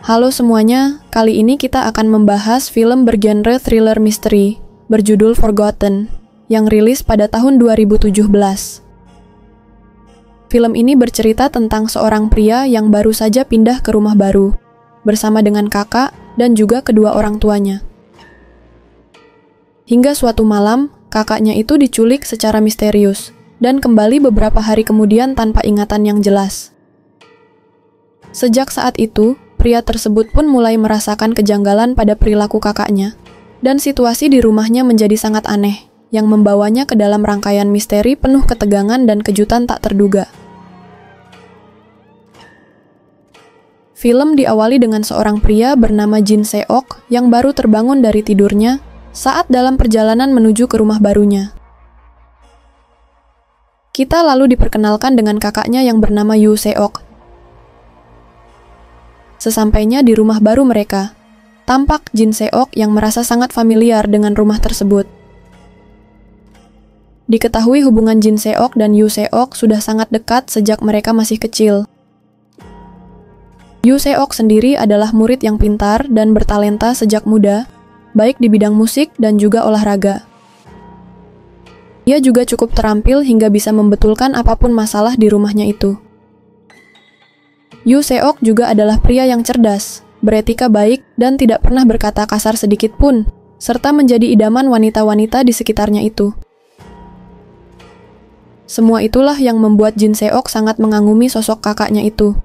Halo semuanya, kali ini kita akan membahas film bergenre thriller misteri berjudul Forgotten yang rilis pada tahun 2017. Film ini bercerita tentang seorang pria yang baru saja pindah ke rumah baru bersama dengan kakak dan juga kedua orang tuanya. Hingga suatu malam, kakaknya itu diculik secara misterius dan kembali beberapa hari kemudian tanpa ingatan yang jelas. Sejak saat itu, pria tersebut pun mulai merasakan kejanggalan pada perilaku kakaknya, dan situasi di rumahnya menjadi sangat aneh, yang membawanya ke dalam rangkaian misteri penuh ketegangan dan kejutan tak terduga. Film diawali dengan seorang pria bernama Jin Seok yang baru terbangun dari tidurnya saat dalam perjalanan menuju ke rumah barunya. Kita lalu diperkenalkan dengan kakaknya yang bernama Yoo Seok. Sesampainya di rumah baru mereka, tampak Jin Seok yang merasa sangat familiar dengan rumah tersebut. Diketahui hubungan Jin Seok dan Yoo Seok sudah sangat dekat sejak mereka masih kecil. Yoo Seok sendiri adalah murid yang pintar dan bertalenta sejak muda, baik di bidang musik dan juga olahraga. Ia juga cukup terampil hingga bisa membetulkan apapun masalah di rumahnya itu. Yoo Seok juga adalah pria yang cerdas, beretika baik, dan tidak pernah berkata kasar sedikit pun, serta menjadi idaman wanita-wanita di sekitarnya itu. Semua itulah yang membuat Jin Seok sangat mengagumi sosok kakaknya itu.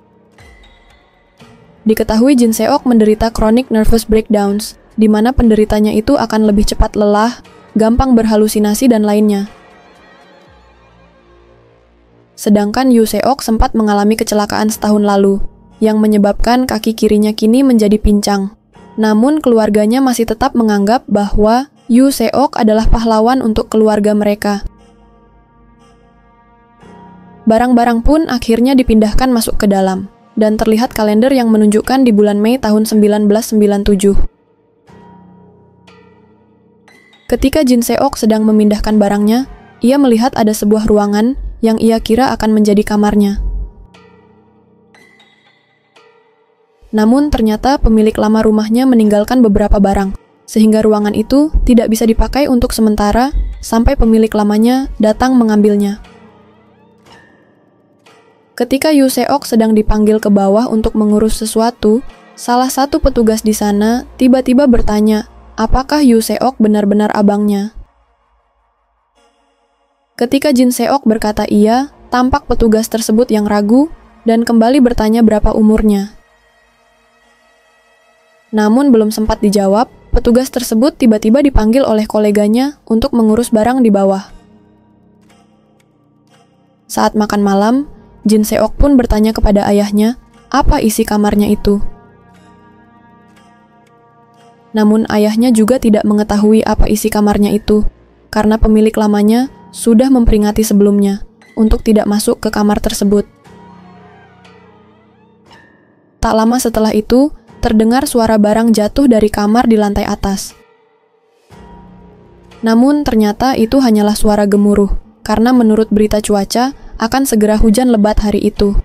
Diketahui Jin Seok menderita chronic nervous breakdowns, di mana penderitanya itu akan lebih cepat lelah, gampang berhalusinasi, dan lainnya. Sedangkan Yoo Seok sempat mengalami kecelakaan setahun lalu, yang menyebabkan kaki kirinya kini menjadi pincang. Namun keluarganya masih tetap menganggap bahwa Yoo Seok adalah pahlawan untuk keluarga mereka. Barang-barang pun akhirnya dipindahkan masuk ke dalam, dan terlihat kalender yang menunjukkan di bulan Mei tahun 1997. Ketika Jin Seok sedang memindahkan barangnya, ia melihat ada sebuah ruangan yang ia kira akan menjadi kamarnya. Namun ternyata pemilik lama rumahnya meninggalkan beberapa barang, sehingga ruangan itu tidak bisa dipakai untuk sementara sampai pemilik lamanya datang mengambilnya. Ketika Yoo Seok sedang dipanggil ke bawah untuk mengurus sesuatu, salah satu petugas di sana tiba-tiba bertanya, apakah Yoo Seok benar-benar abangnya? Ketika Jin Seok berkata iya, tampak petugas tersebut yang ragu dan kembali bertanya berapa umurnya. Namun belum sempat dijawab, petugas tersebut tiba-tiba dipanggil oleh koleganya untuk mengurus barang di bawah. Saat makan malam, Jin Seok pun bertanya kepada ayahnya, apa isi kamarnya itu? Namun ayahnya juga tidak mengetahui apa isi kamarnya itu, karena pemilik lamanya sudah memperingati sebelumnya untuk tidak masuk ke kamar tersebut. Tak lama setelah itu, terdengar suara barang jatuh dari kamar di lantai atas. Namun ternyata itu hanyalah suara gemuruh, karena menurut berita cuaca akan segera hujan lebat hari itu.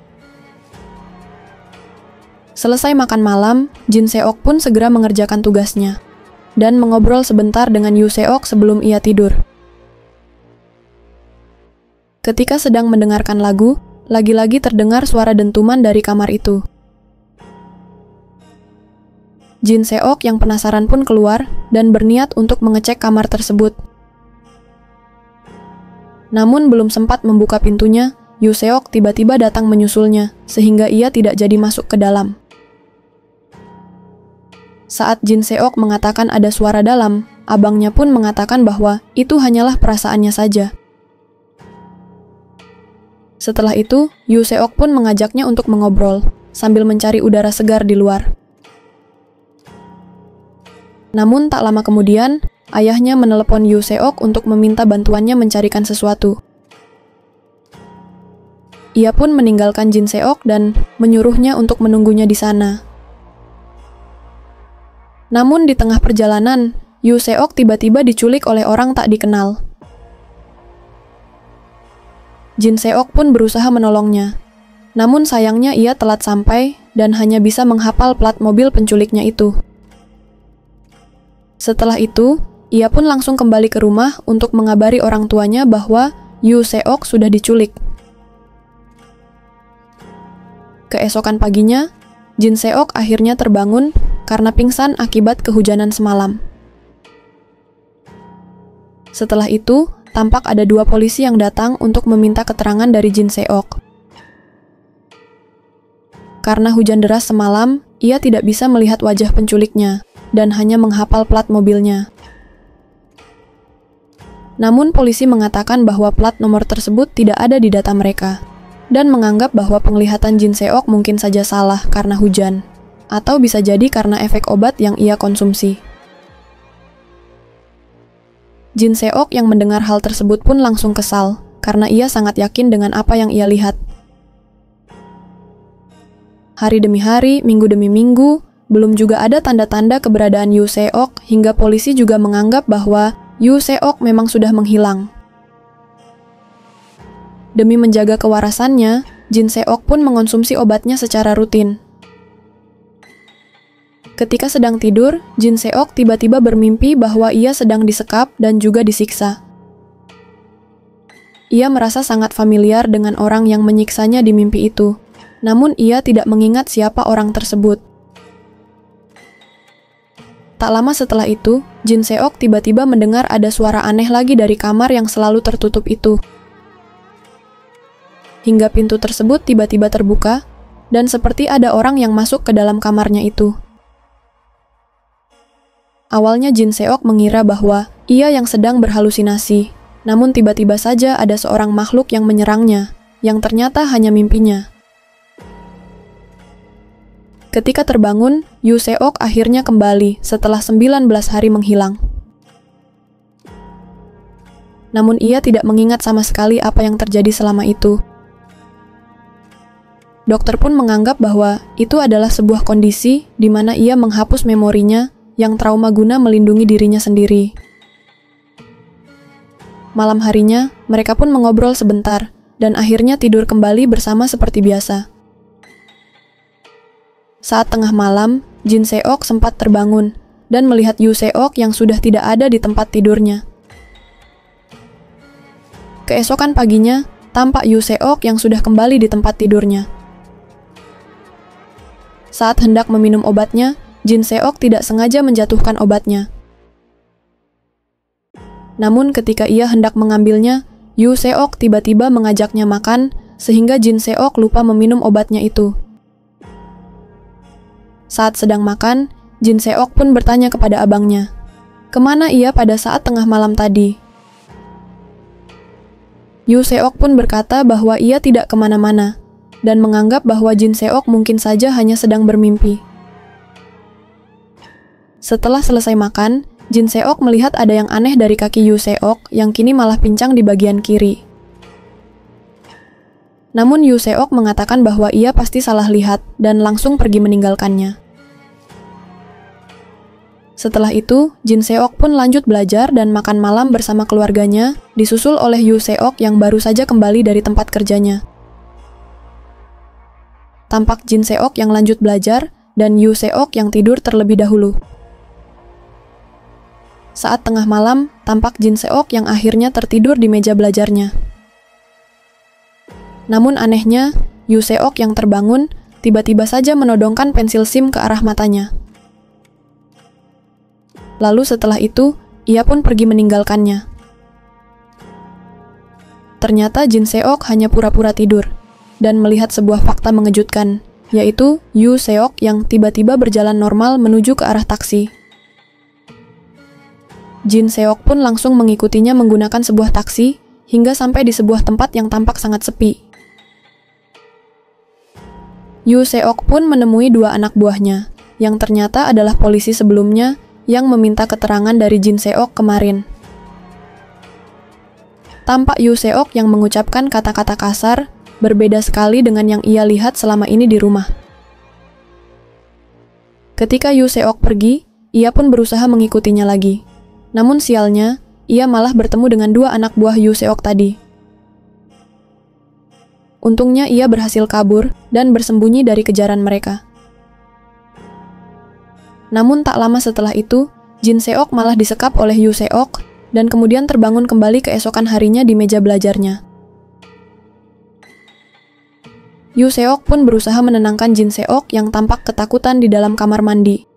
Selesai makan malam, Jin Seok pun segera mengerjakan tugasnya, dan mengobrol sebentar dengan Yoo Seok sebelum ia tidur. Ketika sedang mendengarkan lagu, lagi-lagi terdengar suara dentuman dari kamar itu. Jin Seok yang penasaran pun keluar dan berniat untuk mengecek kamar tersebut. Namun belum sempat membuka pintunya, Yoo Seok tiba-tiba datang menyusulnya, sehingga ia tidak jadi masuk ke dalam. Saat Jin Seok mengatakan ada suara dalam, abangnya pun mengatakan bahwa itu hanyalah perasaannya saja. Setelah itu, Yoo Seok pun mengajaknya untuk mengobrol, sambil mencari udara segar di luar. Namun tak lama kemudian, ayahnya menelepon Yoo Seok untuk meminta bantuannya mencarikan sesuatu. Ia pun meninggalkan Jin Seok dan menyuruhnya untuk menunggunya di sana. Namun di tengah perjalanan, Yoo Seok tiba-tiba diculik oleh orang tak dikenal. Jin Seok pun berusaha menolongnya. Namun sayangnya ia telat sampai dan hanya bisa menghafal plat mobil penculiknya itu. Setelah itu, ia pun langsung kembali ke rumah untuk mengabari orang tuanya bahwa Yu Seok sudah diculik. Keesokan paginya, Jin Seok akhirnya terbangun karena pingsan akibat kehujanan semalam. Setelah itu, tampak ada 2 polisi yang datang untuk meminta keterangan dari Jin Seok. Karena hujan deras semalam, ia tidak bisa melihat wajah penculiknya dan hanya menghafal plat mobilnya. Namun polisi mengatakan bahwa plat nomor tersebut tidak ada di data mereka dan menganggap bahwa penglihatan Jin Seok mungkin saja salah karena hujan, atau bisa jadi karena efek obat yang ia konsumsi. Jin Seok yang mendengar hal tersebut pun langsung kesal, karena ia sangat yakin dengan apa yang ia lihat. Hari demi hari, minggu demi minggu, belum juga ada tanda-tanda keberadaan Yu Seok hingga polisi juga menganggap bahwa Yu Seok memang sudah menghilang. Demi menjaga kewarasannya, Jin Seok pun mengonsumsi obatnya secara rutin. Ketika sedang tidur, Jin Seok tiba-tiba bermimpi bahwa ia sedang disekap dan juga disiksa. Ia merasa sangat familiar dengan orang yang menyiksanya di mimpi itu, namun ia tidak mengingat siapa orang tersebut. Tak lama setelah itu, Jin Seok tiba-tiba mendengar ada suara aneh lagi dari kamar yang selalu tertutup itu. Hingga pintu tersebut tiba-tiba terbuka, dan seperti ada orang yang masuk ke dalam kamarnya itu. Awalnya Jin Seok mengira bahwa ia yang sedang berhalusinasi, namun tiba-tiba saja ada seorang makhluk yang menyerangnya, yang ternyata hanya mimpinya. Ketika terbangun, Yu Seok akhirnya kembali setelah 19 hari menghilang. Namun ia tidak mengingat sama sekali apa yang terjadi selama itu. Dokter pun menganggap bahwa itu adalah sebuah kondisi di mana ia menghapus memorinya yang trauma guna melindungi dirinya sendiri. Malam harinya, mereka pun mengobrol sebentar, dan akhirnya tidur kembali bersama seperti biasa. Saat tengah malam, Jin Seok sempat terbangun, dan melihat Yu Seok yang sudah tidak ada di tempat tidurnya. Keesokan paginya, tampak Yu Seok yang sudah kembali di tempat tidurnya. Saat hendak meminum obatnya, Jin Seok tidak sengaja menjatuhkan obatnya. Namun ketika ia hendak mengambilnya, Yu Seok tiba-tiba mengajaknya makan, sehingga Jin Seok lupa meminum obatnya itu. Saat sedang makan, Jin Seok pun bertanya kepada abangnya, kemana ia pada saat tengah malam tadi? Yu Seok pun berkata bahwa ia tidak kemana-mana, dan menganggap bahwa Jin Seok mungkin saja hanya sedang bermimpi. Setelah selesai makan, Jin Seok melihat ada yang aneh dari kaki Yu Seok yang kini malah pincang di bagian kiri. Namun Yu Seok mengatakan bahwa ia pasti salah lihat dan langsung pergi meninggalkannya. Setelah itu, Jin Seok pun lanjut belajar dan makan malam bersama keluarganya, disusul oleh Yu Seok yang baru saja kembali dari tempat kerjanya. Tampak Jin Seok yang lanjut belajar dan Yu Seok yang tidur terlebih dahulu. Saat tengah malam, tampak Jin Seok yang akhirnya tertidur di meja belajarnya. Namun anehnya, Yu Seok yang terbangun tiba-tiba saja menodongkan pensil SIM ke arah matanya. Lalu setelah itu, ia pun pergi meninggalkannya. Ternyata Jin Seok hanya pura-pura tidur dan melihat sebuah fakta mengejutkan, yaitu Yu Seok yang tiba-tiba berjalan normal menuju ke arah taksi. Jin Seok pun langsung mengikutinya menggunakan sebuah taksi hingga sampai di sebuah tempat yang tampak sangat sepi. Yu Seok pun menemui 2 anak buahnya, yang ternyata adalah polisi sebelumnya yang meminta keterangan dari Jin Seok kemarin. Tampak Yu Seok yang mengucapkan kata-kata kasar, berbeda sekali dengan yang ia lihat selama ini di rumah. Ketika Yu Seok pergi, ia pun berusaha mengikutinya lagi. Namun sialnya, ia malah bertemu dengan 2 anak buah Yu Seok tadi. Untungnya ia berhasil kabur dan bersembunyi dari kejaran mereka. Namun tak lama setelah itu, Jin Seok malah disekap oleh Yu Seok dan kemudian terbangun kembali keesokan harinya di meja belajarnya. Yu Seok pun berusaha menenangkan Jin Seok yang tampak ketakutan di dalam kamar mandi.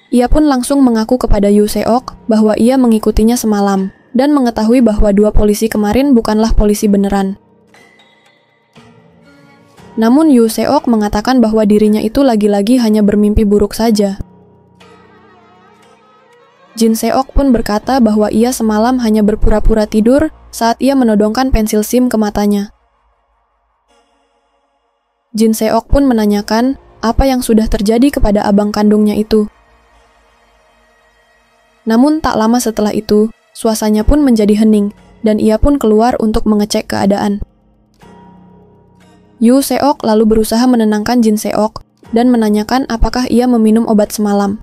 Ia pun langsung mengaku kepada Yu Seok bahwa ia mengikutinya semalam dan mengetahui bahwa dua polisi kemarin bukanlah polisi beneran. Namun Yu Seok mengatakan bahwa dirinya itu lagi-lagi hanya bermimpi buruk saja. Jin Seok pun berkata bahwa ia semalam hanya berpura-pura tidur saat ia menodongkan pensil SIM ke matanya. Jin Seok pun menanyakan apa yang sudah terjadi kepada abang kandungnya itu. Namun tak lama setelah itu, suasananya pun menjadi hening, dan ia pun keluar untuk mengecek keadaan. Yu Seok lalu berusaha menenangkan Jin Seok dan menanyakan apakah ia meminum obat semalam.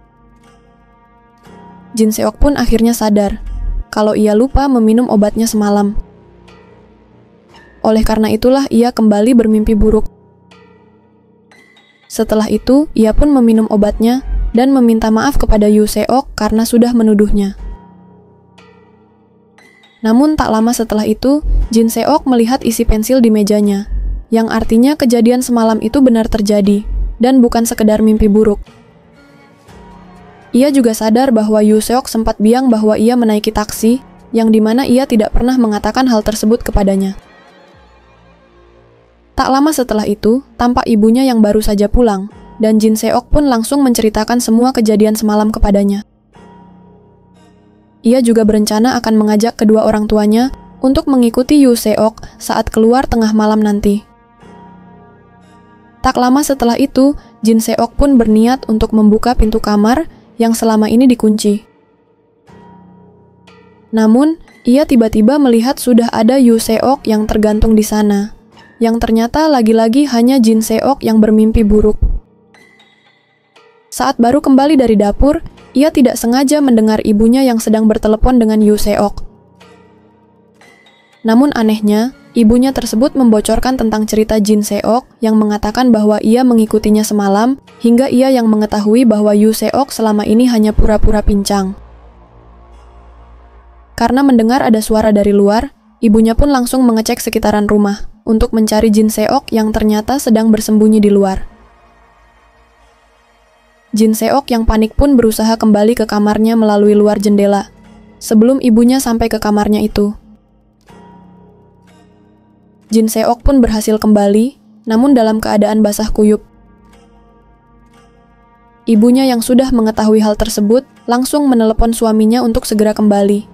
Jin Seok pun akhirnya sadar kalau ia lupa meminum obatnya semalam. Oleh karena itulah ia kembali bermimpi buruk. Setelah itu, ia pun meminum obatnya dan meminta maaf kepada Yu Seok karena sudah menuduhnya. Namun tak lama setelah itu, Jin Seok melihat isi pensil di mejanya, yang artinya kejadian semalam itu benar terjadi, dan bukan sekedar mimpi buruk. Ia juga sadar bahwa Yu Seok sempat bilang bahwa ia menaiki taksi, yang dimana ia tidak pernah mengatakan hal tersebut kepadanya. Tak lama setelah itu, tampak ibunya yang baru saja pulang, dan Jin Seok pun langsung menceritakan semua kejadian semalam kepadanya. Ia juga berencana akan mengajak kedua orang tuanya untuk mengikuti Yu Seok saat keluar tengah malam nanti. Tak lama setelah itu, Jin Seok pun berniat untuk membuka pintu kamar yang selama ini dikunci. Namun, ia tiba-tiba melihat sudah ada Yu Seok yang tergantung di sana, yang ternyata lagi-lagi hanya Jin Seok yang bermimpi buruk. Saat baru kembali dari dapur, ia tidak sengaja mendengar ibunya yang sedang bertelepon dengan Yu Seok. Namun anehnya, ibunya tersebut membocorkan tentang cerita Jin Seok yang mengatakan bahwa ia mengikutinya semalam, hingga ia yang mengetahui bahwa Yu Seok selama ini hanya pura-pura pincang. Karena mendengar ada suara dari luar, ibunya pun langsung mengecek sekitaran rumah untuk mencari Jin Seok yang ternyata sedang bersembunyi di luar. Jin Seok yang panik pun berusaha kembali ke kamarnya melalui luar jendela, sebelum ibunya sampai ke kamarnya itu. Jin Seok pun berhasil kembali, namun dalam keadaan basah kuyup. Ibunya yang sudah mengetahui hal tersebut, langsung menelepon suaminya untuk segera kembali.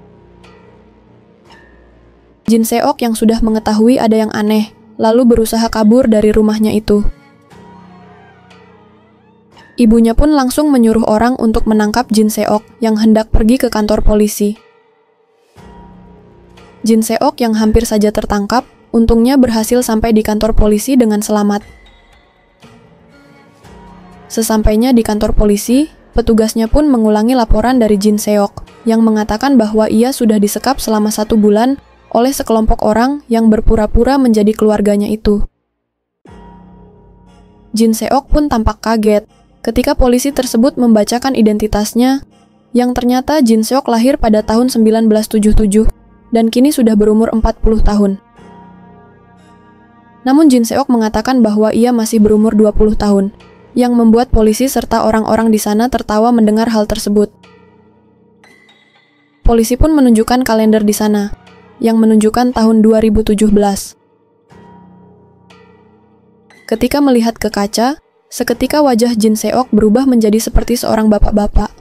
Jin Seok yang sudah mengetahui ada yang aneh, lalu berusaha kabur dari rumahnya itu. Ibunya pun langsung menyuruh orang untuk menangkap Jin Seok yang hendak pergi ke kantor polisi. Jin Seok yang hampir saja tertangkap, untungnya berhasil sampai di kantor polisi dengan selamat. Sesampainya di kantor polisi, petugasnya pun mengulangi laporan dari Jin Seok yang mengatakan bahwa ia sudah disekap selama 1 bulan oleh sekelompok orang yang berpura-pura menjadi keluarganya itu. Jin Seok pun tampak kaget ketika polisi tersebut membacakan identitasnya, yang ternyata Jin Seok lahir pada tahun 1977 dan kini sudah berumur 40 tahun. Namun Jin Seok mengatakan bahwa ia masih berumur 20 tahun, yang membuat polisi serta orang-orang di sana tertawa mendengar hal tersebut. Polisi pun menunjukkan kalender di sana, yang menunjukkan tahun 2017. Ketika melihat ke kaca, seketika wajah Jin Seok berubah menjadi seperti seorang bapak-bapak.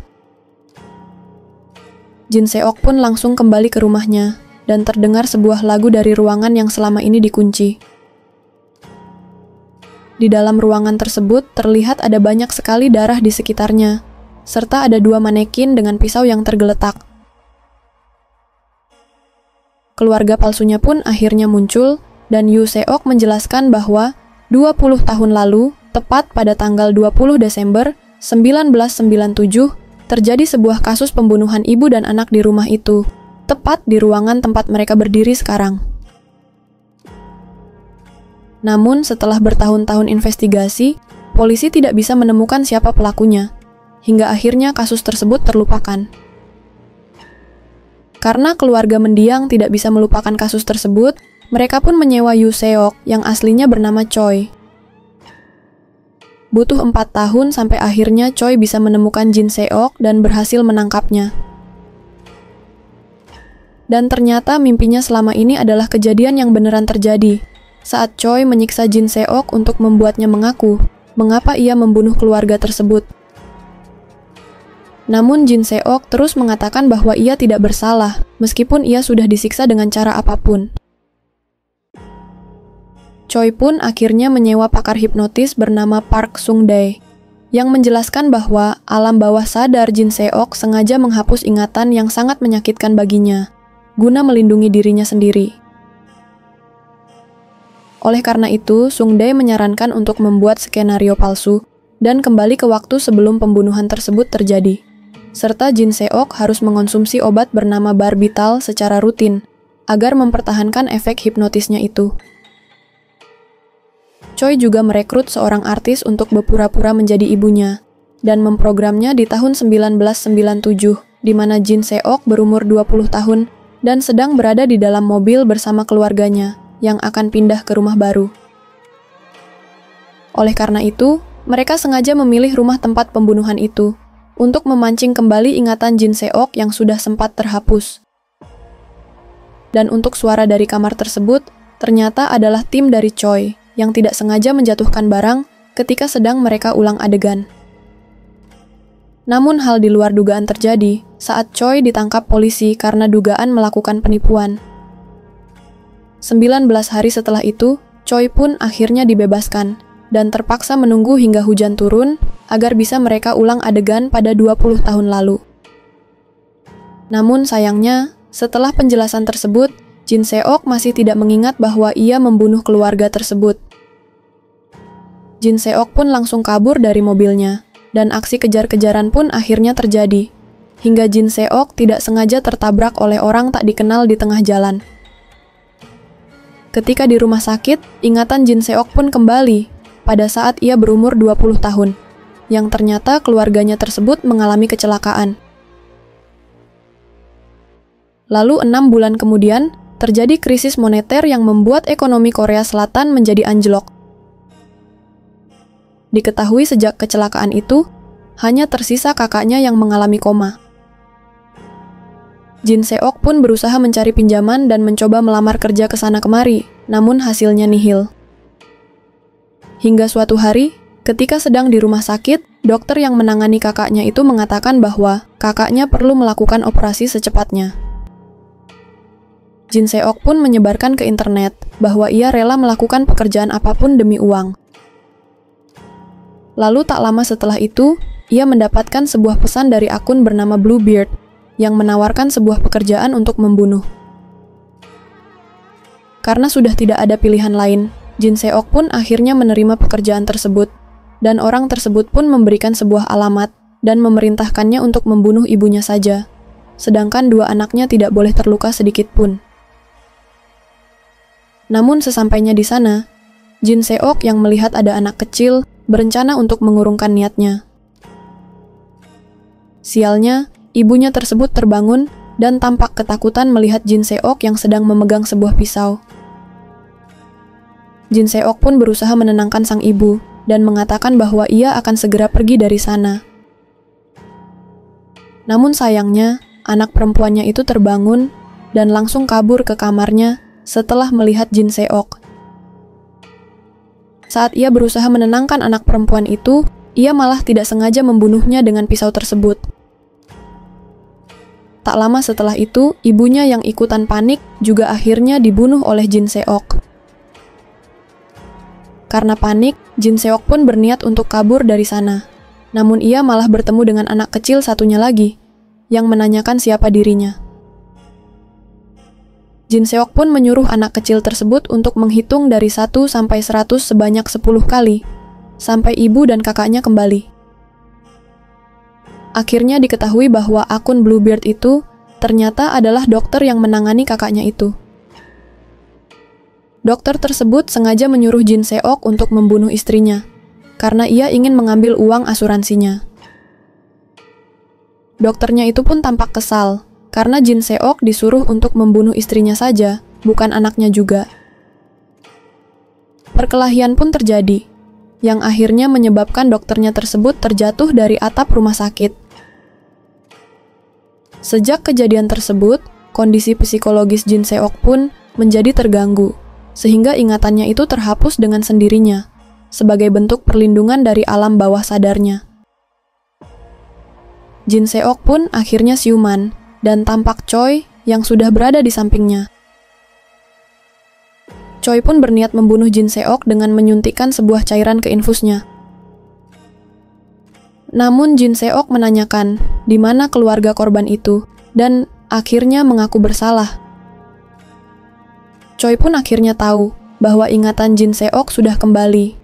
Jin Seok pun langsung kembali ke rumahnya, dan terdengar sebuah lagu dari ruangan yang selama ini dikunci. Di dalam ruangan tersebut terlihat ada banyak sekali darah di sekitarnya, serta ada 2 manekin dengan pisau yang tergeletak. Keluarga palsunya pun akhirnya muncul, dan Yu Seok menjelaskan bahwa 20 tahun lalu, tepat pada tanggal 20 Desember 1997, terjadi sebuah kasus pembunuhan ibu dan anak di rumah itu, tepat di ruangan tempat mereka berdiri sekarang. Namun setelah bertahun-tahun investigasi, polisi tidak bisa menemukan siapa pelakunya, hingga akhirnya kasus tersebut terlupakan. Karena keluarga mendiang tidak bisa melupakan kasus tersebut, mereka pun menyewa Yoo Seok yang aslinya bernama Choi. Butuh 4 tahun sampai akhirnya Choi bisa menemukan Jin Seok dan berhasil menangkapnya. Dan ternyata mimpinya selama ini adalah kejadian yang beneran terjadi, saat Choi menyiksa Jin Seok untuk membuatnya mengaku mengapa ia membunuh keluarga tersebut. Namun Jin Seok terus mengatakan bahwa ia tidak bersalah, meskipun ia sudah disiksa dengan cara apapun. Choi pun akhirnya menyewa pakar hipnotis bernama Park Sung-dae, yang menjelaskan bahwa alam bawah sadar Jin Seok sengaja menghapus ingatan yang sangat menyakitkan baginya, guna melindungi dirinya sendiri. Oleh karena itu, Sung-dae menyarankan untuk membuat skenario palsu dan kembali ke waktu sebelum pembunuhan tersebut terjadi, serta Jin Seok harus mengonsumsi obat bernama barbital secara rutin, agar mempertahankan efek hipnotisnya itu. Choi juga merekrut seorang artis untuk berpura-pura menjadi ibunya, dan memprogramnya di tahun 1997, di mana Jin Seok berumur 20 tahun dan sedang berada di dalam mobil bersama keluarganya yang akan pindah ke rumah baru. Oleh karena itu, mereka sengaja memilih rumah tempat pembunuhan itu untuk memancing kembali ingatan Jin Seok yang sudah sempat terhapus. Dan untuk suara dari kamar tersebut, ternyata adalah tim dari Choi yang tidak sengaja menjatuhkan barang ketika sedang mereka ulang adegan. Namun hal di luar dugaan terjadi saat Choi ditangkap polisi karena dugaan melakukan penipuan. 19 hari setelah itu, Choi pun akhirnya dibebaskan dan terpaksa menunggu hingga hujan turun agar bisa mereka ulang adegan pada 20 tahun lalu. Namun sayangnya, setelah penjelasan tersebut, Jin Seok masih tidak mengingat bahwa ia membunuh keluarga tersebut. Jin Seok pun langsung kabur dari mobilnya, dan aksi kejar-kejaran pun akhirnya terjadi, hingga Jin Seok tidak sengaja tertabrak oleh orang tak dikenal di tengah jalan. Ketika di rumah sakit, ingatan Jin Seok pun kembali pada saat ia berumur 20 tahun, yang ternyata keluarganya tersebut mengalami kecelakaan. Lalu 6 bulan kemudian, terjadi krisis moneter yang membuat ekonomi Korea Selatan menjadi anjlok. Diketahui sejak kecelakaan itu, hanya tersisa kakaknya yang mengalami koma. Jin Seok pun berusaha mencari pinjaman dan mencoba melamar kerja ke sana kemari, namun hasilnya nihil. Hingga suatu hari, ketika sedang di rumah sakit, dokter yang menangani kakaknya itu mengatakan bahwa kakaknya perlu melakukan operasi secepatnya. Jin Seok pun menyebarkan ke internet bahwa ia rela melakukan pekerjaan apapun demi uang. Lalu tak lama setelah itu, ia mendapatkan sebuah pesan dari akun bernama Bluebeard yang menawarkan sebuah pekerjaan untuk membunuh. Karena sudah tidak ada pilihan lain, Jin Seok pun akhirnya menerima pekerjaan tersebut, dan orang tersebut pun memberikan sebuah alamat dan memerintahkannya untuk membunuh ibunya saja, sedangkan 2 anaknya tidak boleh terluka sedikit pun. Namun sesampainya di sana, Jin Seok yang melihat ada anak kecil berencana untuk mengurungkan niatnya. Sialnya, ibunya tersebut terbangun dan tampak ketakutan melihat Jin Seok yang sedang memegang sebuah pisau. Jin Seok pun berusaha menenangkan sang ibu dan mengatakan bahwa ia akan segera pergi dari sana. Namun sayangnya, anak perempuannya itu terbangun dan langsung kabur ke kamarnya setelah melihat Jin Seok. Saat ia berusaha menenangkan anak perempuan itu, ia malah tidak sengaja membunuhnya dengan pisau tersebut. Tak lama setelah itu, ibunya yang ikutan panik juga akhirnya dibunuh oleh Jin Seok. Karena panik, Jin Seok pun berniat untuk kabur dari sana. Namun ia malah bertemu dengan anak kecil satunya lagi, yang menanyakan siapa dirinya. Jin Seok pun menyuruh anak kecil tersebut untuk menghitung dari 1 sampai 100 sebanyak 10 kali, sampai ibu dan kakaknya kembali. Akhirnya diketahui bahwa akun Bluebeard itu ternyata adalah dokter yang menangani kakaknya itu. Dokter tersebut sengaja menyuruh Jin Seok untuk membunuh istrinya, karena ia ingin mengambil uang asuransinya. Dokternya itu pun tampak kesal, karena Jin Seok disuruh untuk membunuh istrinya saja, bukan anaknya juga. Perkelahian pun terjadi, yang akhirnya menyebabkan dokternya tersebut terjatuh dari atap rumah sakit. Sejak kejadian tersebut, kondisi psikologis Jin Seok pun menjadi terganggu, sehingga ingatannya itu terhapus dengan sendirinya, sebagai bentuk perlindungan dari alam bawah sadarnya. Jin Seok pun akhirnya siuman, dan tampak Choi yang sudah berada di sampingnya. Choi pun berniat membunuh Jin Seok dengan menyuntikkan sebuah cairan ke infusnya. Namun Jin Seok menanyakan di mana keluarga korban itu, dan akhirnya mengaku bersalah. Choi pun akhirnya tahu bahwa ingatan Jin Seok sudah kembali.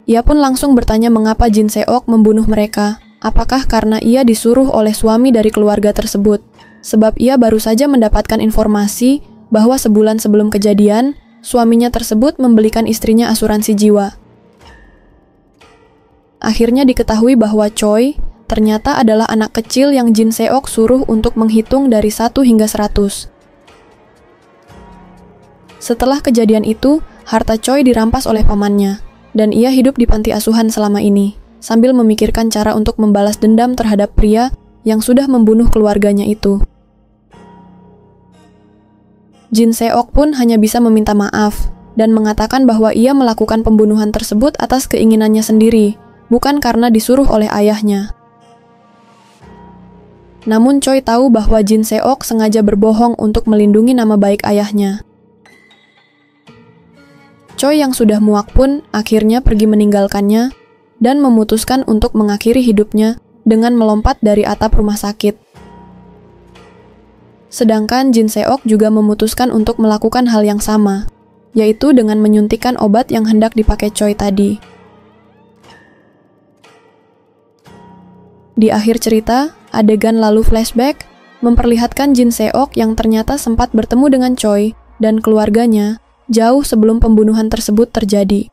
Ia pun langsung bertanya mengapa Jin Seok membunuh mereka. Apakah karena ia disuruh oleh suami dari keluarga tersebut? Sebab ia baru saja mendapatkan informasi bahwa sebulan sebelum kejadian, suaminya tersebut membelikan istrinya asuransi jiwa. Akhirnya diketahui bahwa Choi ternyata adalah anak kecil yang Jin Seok suruh untuk menghitung dari 1 hingga 100. Setelah kejadian itu, harta Choi dirampas oleh pamannya, dan ia hidup di panti asuhan selama ini, sambil memikirkan cara untuk membalas dendam terhadap pria yang sudah membunuh keluarganya itu. Jin Seok pun hanya bisa meminta maaf, dan mengatakan bahwa ia melakukan pembunuhan tersebut atas keinginannya sendiri, bukan karena disuruh oleh ayahnya. Namun Choi tahu bahwa Jin Seok sengaja berbohong untuk melindungi nama baik ayahnya. Choi yang sudah muak pun akhirnya pergi meninggalkannya dan memutuskan untuk mengakhiri hidupnya dengan melompat dari atap rumah sakit. Sedangkan Jin Seok juga memutuskan untuk melakukan hal yang sama, yaitu dengan menyuntikkan obat yang hendak dipakai Choi tadi. Di akhir cerita, adegan lalu flashback memperlihatkan Jin Seok yang ternyata sempat bertemu dengan Choi dan keluarganya jauh sebelum pembunuhan tersebut terjadi.